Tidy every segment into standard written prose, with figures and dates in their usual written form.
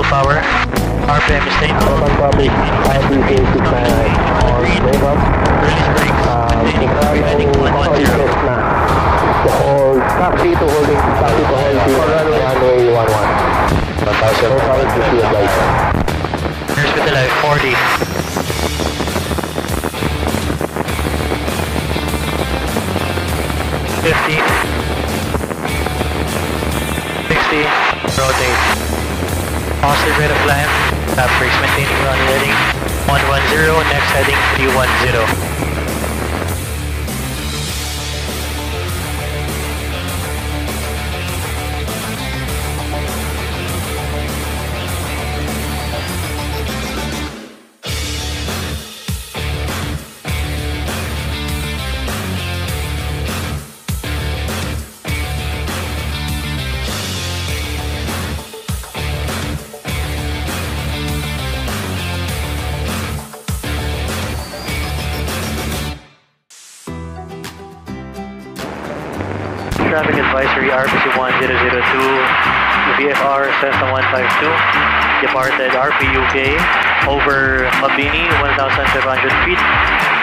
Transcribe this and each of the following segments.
power. RPM is stable. Roman copy. RPK 699. All stable. Release brakes. Heading 110. To hold taxi to holding taxi to holding runway 11. 1,050 advice. Here's with the light 40. 50. 60. Rotate. Positive rate of climb. Tap brakes maintaining run heading 110. Next heading 310. Traffic advisory RPC 1002, VFR Cessna 152, departed RPUK over Mabini 1,500 feet,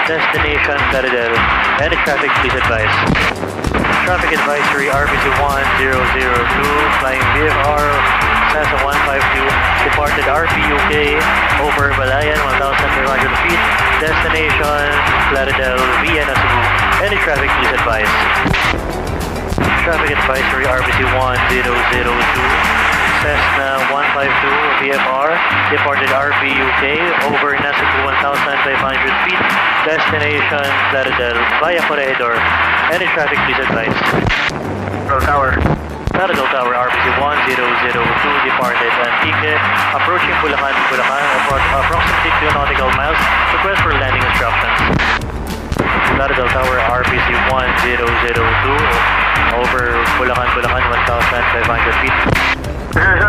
destination Plaridel. Any traffic please advise. Traffic advisory RPC 1002, flying VFR Cessna 152, departed RPUK over Balayan 1,500 feet, destination Plaridel, Vienna, Cebu. Any traffic please advise. Traffic advisory RPC 1002, Cessna 152 VFR, departed RPUK over Nasuku 1,500 feet, destination Plaridel via Corregidor. Any traffic please advise. Control Tower. Plaridel Tower RPC 1002, departed Antique, approaching Bulacan, approximately 2 nautical miles, request for landing instructions. Plaridel Tower RPC 1002, over Bulacan, 1,500 feet.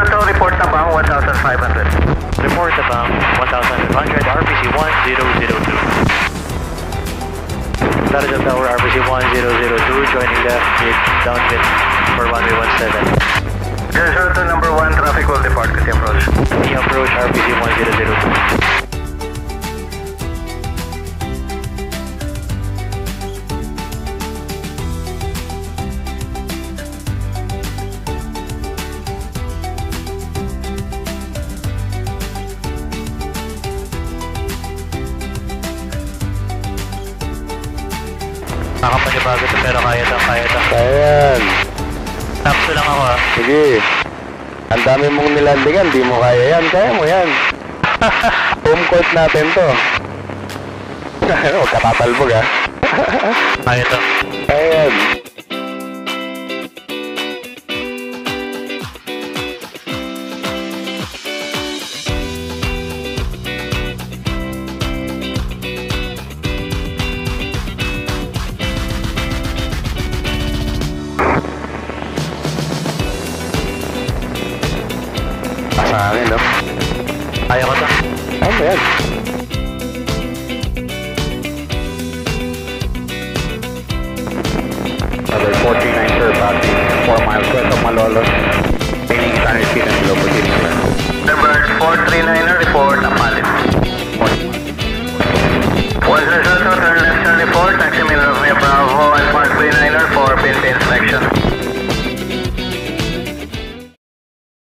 So report na bang 1,500? Report na bang 1,500, RPC 1002. Plaridel Tower RPC 1002, joining left mid downwind for runway 17. So number 1, traffic will depart kasi approach. The approach RPC 1002. Nakapanibago ito pero kaya ito. Kaya yan. Tapos lang ako ah. Sige. Ang dami mong nilandingan, di mo kaya yan. Kaya mo yan. Home court natin to. Huwag ka tatalbog ha. Kaya ito. Kaya yan. Sa akin, no? Kaya ko ito. Ano ba yan? Other 439 sir, passing 4 miles west of Malolos.